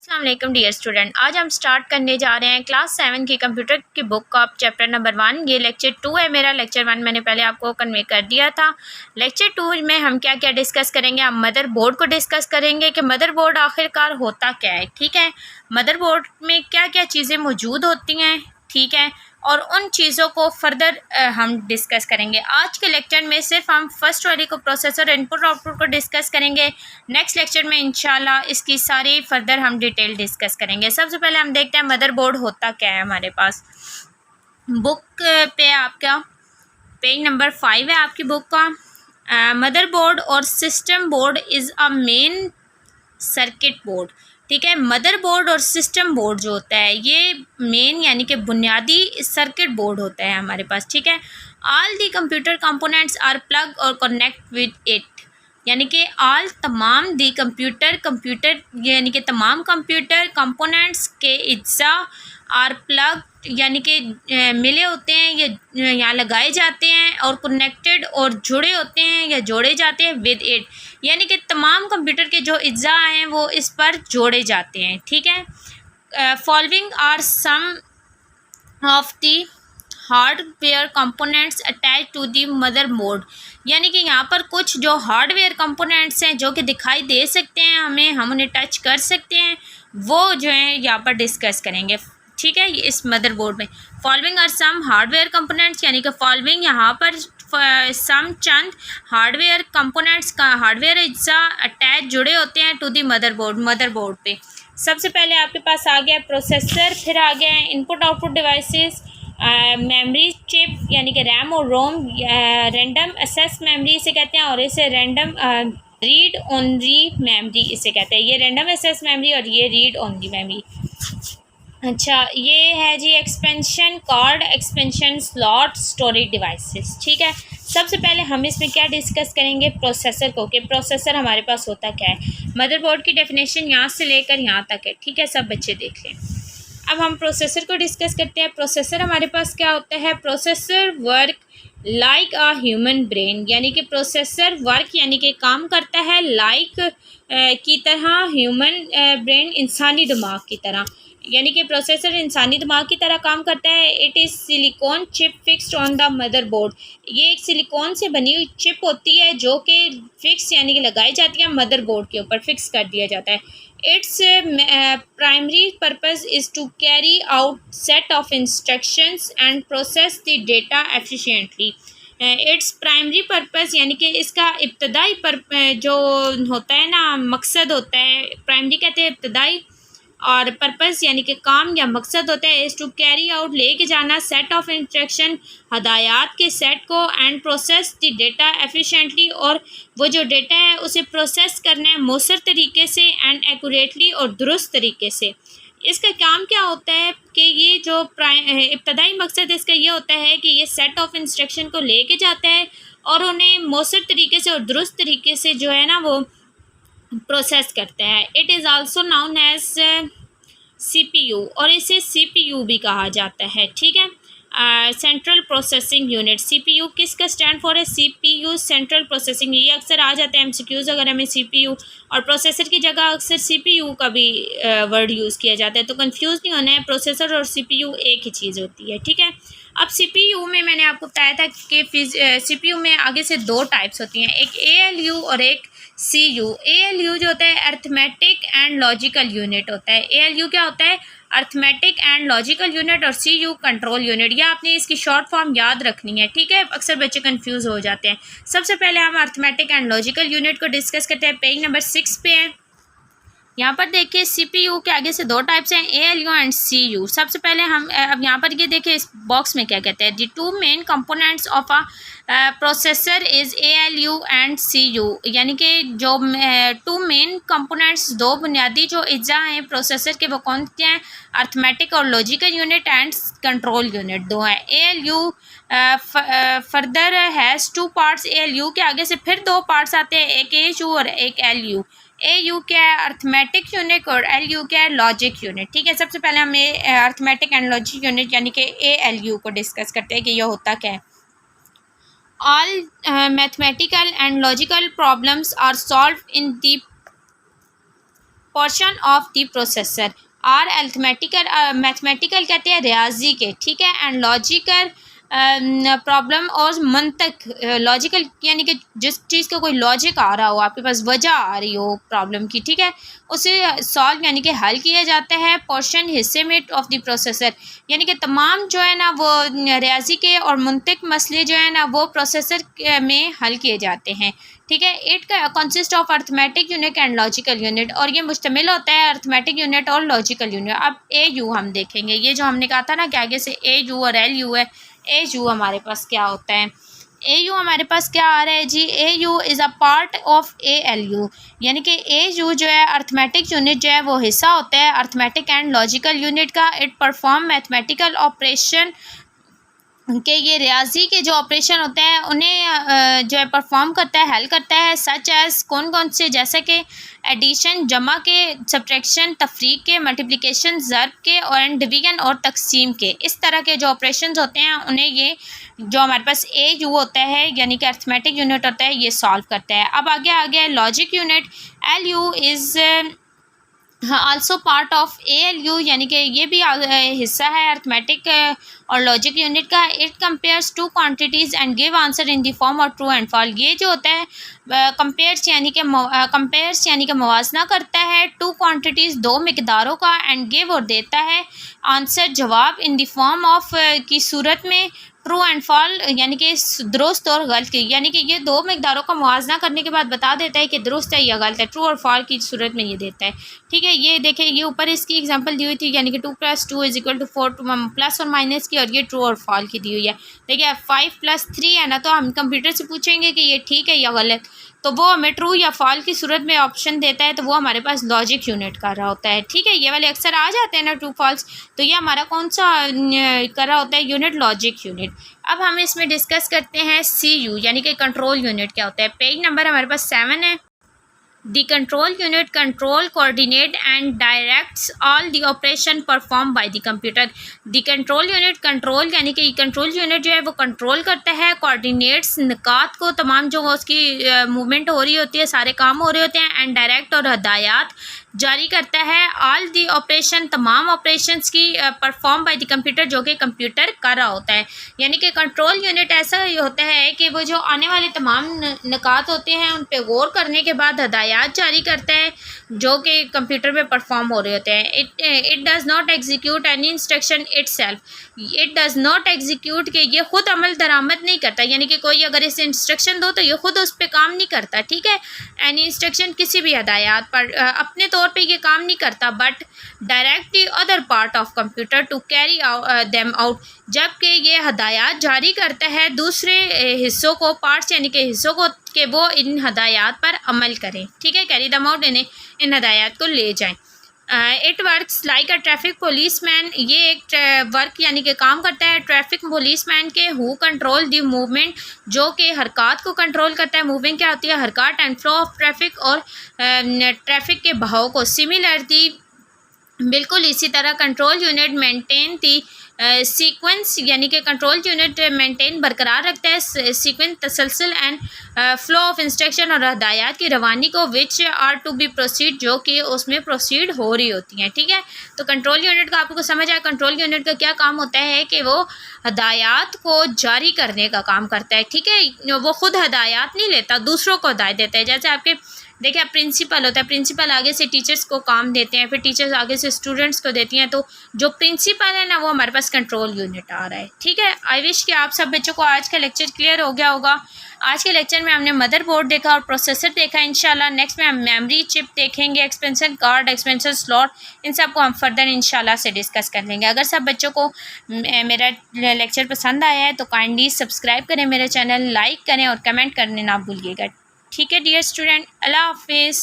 अस्सलाम वालेकुम dear student. आज हम स्टार्ट करने जा रहे हैं क्लास 7 की कंप्यूटर की बुक का चैप्टर नंबर 1। ये लेक्चर 2 है मेरा। लेक्चर 1 मैंने पहले आपको कन्वे कर दिया था। लेक्चर 2 में हम क्या क्या डिस्कस करेंगे, हम मदरबोर्ड को डिस्कस करेंगे कि मदरबोर्ड आखिरकार होता क्या है। ठीक है, मदरबोर्ड में क्या क्या चीज़ें मौजूद होती हैं, ठीक है, और उन चीज़ों को फर्दर हम डिस्कस करेंगे। आज के लेक्चर में सिर्फ हम फर्स्ट वाली को प्रोसेसर इनपुट आउटपुट को डिस्कस करेंगे। नेक्स्ट लेक्चर में इंशाल्लाह इसकी सारी फर्दर हम डिटेल डिस्कस करेंगे। सबसे पहले हम देखते हैं मदरबोर्ड होता क्या है। हमारे पास बुक पे आपका पेज नंबर 5 है आपकी बुक का। मदरबोर्ड और system board is a main circuit board. ठीक है, मदरबोर्ड और सिस्टम बोर्ड जो होता है ये मेन यानी कि बुनियादी सर्किट बोर्ड होता है हमारे पास। ठीक है, all the computer components are plug और कनेक्ट विद इट, यानी कि ऑल तमाम दी कंप्यूटर यानी कि तमाम कंप्यूटर कंपोनेंट्स के इज्जा आर प्लग यानी कि मिले होते हैं, ये यहाँ लगाए जाते हैं, और कनेक्टेड और जुड़े होते हैं या जोड़े जाते हैं विद इट, यानी कि तमाम कंप्यूटर के जो इज्जा हैं वो इस पर जोड़े जाते हैं। ठीक है, following are some of the hardware components attach to the motherboard, यानी कि यहाँ पर कुछ जो हार्डवेयर कंपोनेंट्स हैं जो कि दिखाई दे सकते हैं हमें, हम उन्हें टच कर सकते हैं, वो जो है यहाँ पर डिस्कस करेंगे। ठीक है, इस मदरबोर्ड में following are some hardware components, यानी कि फॉलोइंग यहाँ पर सम चंद हार्डवेयर कंपोनेंट्स का हार्डवेयर इज्जा अटैच जुड़े होते हैं टू दी मदरबोर्ड पे। सबसे पहले आपके पास आ गया प्रोसेसर, फिर आ गया input output devices, memory chip यानी कि रैम और रोम, रैंडम एक्सेस मेमोरी इसे कहते हैं, और इसे रैंडम रीड ओनली मेमोरी इसे कहते हैं। ये रैंडम एक्सेस मेमोरी और ये रीड ओनली मेमोरी। अच्छा, ये है जी expansion card, expansion slot, storage devices. ठीक है, सबसे पहले हम इसमें क्या डिस्कस करेंगे, प्रोसेसर को, कि प्रोसेसर हमारे पास होता क्या है। मदरबोर्ड की डेफिनेशन यहाँ से लेकर यहाँ तक है। ठीक है, सब बच्चे देख लें। अब हम प्रोसेसर को डिस्कस करते हैं। प्रोसेसर हमारे पास क्या होता है, processor work like a human brain, यानी कि प्रोसेसर वर्क यानी कि काम करता है लाइक की तरह, ह्यूमन ब्रेन इंसानी दिमाग की तरह, यानी कि प्रोसेसर इंसानी दिमाग की तरह काम करता है। It is silicon chip fixed on the motherboard, ये एक सिलिकॉन से बनी हुई चिप होती है जो कि फिक्स यानी कि लगाई जाती है मदरबोर्ड के ऊपर, फिक्स कर दिया जाता है। Its primary purpose is to carry out set of instructions and process the data efficiently. Its primary purpose यानी कि इसका इब्तदाई जो होता है ना, मकसद होता है, प्राइमरी कहते हैं इब्तदाई, और पर्पस यानी कि काम या मकसद होता है, इज़ टू कैरी आउट लेके जाना, सेट ऑफ इंस्ट्रक्शन हदायत के सेट को, and process the data efficiently, और वो जो डेटा है उसे प्रोसेस करना है मौसर तरीके से, एंड एक्यूरेटली और दुरुस्त तरीके से। इसका काम क्या होता है कि ये जो इब्तदाई मकसद इसका ये होता है कि ये सेट ऑफ इंस्ट्रक्शन को लेके जाता है और उन्हें मौसर तरीके से और दुरुस्त तरीके से जो है ना वो प्रोसेस करता है। It is also known as CPU, और इसे सीपीयू भी कहा जाता है। ठीक है, सेंट्रल प्रोसेसिंग यूनिट। सीपीयू किसका स्टैंड फॉर है, सीपीयू सेंट्रल प्रोसेसिंग। ये अक्सर आ जाता है एमसीक्यूज अगर हमें सीपीयू और प्रोसेसर की जगह अक्सर सीपीयू का भी वर्ड यूज़ किया जाता है, तो कंफ्यूज नहीं होना है, प्रोसेसर और सीपीयू एक ही चीज़ होती है। ठीक है, अब सीपीयू में मैंने आपको बताया था कि सीपीयू में आगे से दो टाइप्स होती हैं, एक एएलयू और एक सीयू। एएलयू जो होता है अर्थमेटिक एंड लॉजिकल यूनिट होता है। एएलयू क्या होता है, अर्थमेटिक एंड लॉजिकल यूनिट, और सीयू कंट्रोल यूनिट। या आपने इसकी शॉर्ट फॉर्म याद रखनी है। ठीक है, अक्सर बच्चे कंफ्यूज हो जाते हैं। सबसे पहले हम अर्थमेटिक एंड लॉजिकल यूनिट को डिस्कस करते हैं। पेज नंबर 6 पे है, यहाँ पर देखिए सीपीयू के आगे से दो टाइप्स हैं, एएलयू एंड सीयू। सबसे पहले हम अब यहाँ पर ये देखिए इस बॉक्स में क्या कहते हैं, the two main components of a processor is ALU and CU, यानी कि जो टू मेन कंपोनेंट्स, दो बुनियादी जो अज्जा हैं प्रोसेसर के, वो कौन से हैं, अर्थमेटिक और logical unit and control unit, दो हैं। ALU further has two parts, ALU के आगे से फिर दो पार्ट्स आते हैं, एक एयू और एक एलयू। एयू क्या है, अर्थमेटिक यूनिट, और एलयू क्या है, लॉजिक यूनिट। ठीक है, सबसे पहले हम अर्थमेटिक एंड लॉजिक यूनिट यानी कि एएलयू को डिस्कस करते हैं कि यह होता क्या है। All mathematical and logical problems are solve in the portion of the processor are arithmetical, mathematical कहते हैं रियाजी के, ठीक है, एंड लॉजिकल प्रॉब्लम और मंतक, लॉजिकल यानी कि जिस चीज़ का कोई लॉजिक आ रहा हो, आपके पास वजह आ रही हो प्रॉब्लम की, ठीक है, उसे सॉल्व यानी कि हल किया जाता है पोर्शन हिस्से में ऑफ द प्रोसेसर, यानी कि तमाम जो है ना वो रियाजी के और मंतक मसले जो है ना वो प्रोसेसर में हल किए जाते हैं, ठीक है। It consist of arithmetic unit and logical unit, और ये मुश्तमिल होता है अर्थमेटिक यूनिट और लॉजिकल यूनिट। अब ए यू हम देखेंगे, ये जो हमने कहा था ना कि आगे से ए यू और एल यू है, ए यू हमारे पास क्या होता है, ए यू हमारे पास क्या आ रहा है जी, A U is a part of A L U, यानी कि ए यू जो है अर्थमेटिक यूनिट जो है वो हिस्सा होता है अर्थमेटिक एंड लॉजिकल यूनिट का। इट परफॉर्म मैथमेटिकल ऑपरेशन के, ये रियाजी के जो ऑपरेशन होते हैं उन्हें जो है परफॉर्म करता है, हल करता है, सच एज़ कौन कौन से, जैसे कि एडिशन जमा के, सब्ट्रैक्शन तफरीक के, मल्टीप्लिकेशन ज़र्ब के, और डिवीजन और तकसीम के, इस तरह के जो ऑपरेशंस होते हैं उन्हें ये जो हमारे पास ए यू होता है यानी कि अर्थमेटिक यूनिट होता है ये सॉल्व करता है। अब आगे आ गया logic unit, L U is also part of A L U, यानी कि ये भी हिस्सा है अर्थमेटिक और लॉजिक यूनिट का। It compares two quantities and give answer in the form of true and false, ये जो होता है कंपेयर्स यानी कि मवाजना करता है, टू क्वांटिटीज़ दो मिकदारों का, एंड गिव और देता है आंसर जवाब इन द फॉर्म ऑफ की सूरत में ट्रू एंड फॉल, यानी कि दुरुस्त और गलत की, यानी कि ये दो मकदारों का मुआवजा करने के बाद बता देता है कि दुरुस्त है या गलत है, ट्रू और फॉल की सूरत में ये देता है, ठीक है। ये देखें, ये ऊपर इसकी एग्जांपल दी हुई थी, यानी कि 2 + 2 = 4, प्लस और माइनस की, और ये ट्रू और फॉल की दी हुई है। देखिए 5 + 3 है ना, तो हम कंप्यूटर से पूछेंगे कि ये ठीक है या गलत, तो वो हमें ट्रू या फॉल की सूरत में ऑप्शन देता है, तो वो हमारे पास लॉजिक यूनिट कर रहा होता है, ठीक है। ये वाले अक्सर आ जाते हैं ना ट्रू फॉल्स, तो ये हमारा कौन सा कर रहा होता है यूनिट, लॉजिक यूनिट। अब हम इसमें डिस्कस करते हैं सी यू यानी कि कंट्रोल यूनिट क्या होता है। पेज नंबर हमारे पास 7 है। The control unit control, coordinate and directs all the operation performed by the computer. The control unit control यानी कि कंट्रोल यूनिट जो है वो कंट्रोल करता है, कोऑर्डिनेट्स निकात को, तमाम जो उसकी मूवमेंट हो रही होती है, सारे काम हो रहे होते हैं, एंड डायरेक्ट और हदायत जारी करता है, ऑल दी ऑपरेशन तमाम ऑपरेशंस की परफॉर्म बाय द कंप्यूटर जो कि कंप्यूटर कर रहा होता है। यानी कि कंट्रोल यूनिट ऐसा होता है कि वो जो आने वाले तमाम निकात होते हैं उन पे गौर करने के बाद हदायत जारी करता है जो कि कंप्यूटर में परफॉर्म हो रहे होते हैं। It does not execute any instruction itself, it does not execute के ये ख़ुद अमल दरामद नहीं करता, यानी कि कोई अगर इसे इंस्ट्रक्शन दो तो ये ख़ुद उस पर काम नहीं करता, ठीक है। एनी इंस्ट्रक्शन किसी भी हदायत पर अपने तौर पे ये काम नहीं करता, but direct the other part of computer to carry them out, जबकि ये हदायत जारी करता है दूसरे हिस्सों को, पार्ट्स यानी कि हिस्सों को, कि वो इन हदायत पर अमल करें, ठीक है, कैरी देम आउट, इन्हें इन हदायत को ले जाएं। It works like a traffic police man, ये एक वर्क यानी कि काम करता है ट्रैफिक पुलिस मैन के, हु कंट्रोल दी मूवमेंट, जो कि हरकत को कंट्रोल करता है। मूवमेंट क्या होती है, हरकत, एंड फ्लो ऑफ ट्रैफिक, और ट्रैफिक के बहाव को। सिमिलरली बिल्कुल इसी तरह control unit maintain the sequence, यानी कि कंट्रोल यूनिट मेंटेन बरकरार रखता है सीक्वेंस, तसलसल एंड फ्लो ऑफ इंस्ट्रक्शन और हदायत की रवानी को, which are to be proceed, जो कि उसमें प्रोसीड हो रही होती हैं, ठीक है। तो कंट्रोल यूनिट का आपको समझ आया, कंट्रोल यूनिट का क्या काम होता है कि वो हदायत को जारी करने का काम करता है, ठीक है। वो खुद हदायत नहीं लेता, दूसरों को हदायत देता है। जैसे आपके देखिए प्रिंसिपल होता है, प्रिंसिपल आगे से टीचर्स को काम देते हैं, फिर टीचर्स आगे से स्टूडेंट्स को देती हैं, तो जो प्रिंसिपल है ना वो हमारे पास कंट्रोल यूनिट आ रहा है, ठीक है। आई विश कि आप सब बच्चों को आज का लेक्चर क्लियर हो गया होगा। आज के लेक्चर में हमने मदरबोर्ड देखा और प्रोसेसर देखा। इंशाल्लाह नेक्स्ट में हम मेमोरी चिप देखेंगे, एक्सपेंशन कार्ड, एक्सपेंशन स्लॉट, इन सब को हम फर्दर इंशाल्लाह से डिस्कस कर लेंगे। अगर सब बच्चों को मेरा लेक्चर पसंद आया है तो काइंडली सब्सक्राइब करें मेरे चैनल, लाइक करें और कमेंट करने ना भूलिएगा, ठीक है डियर स्टूडेंट। अल्लाह हाफिज़।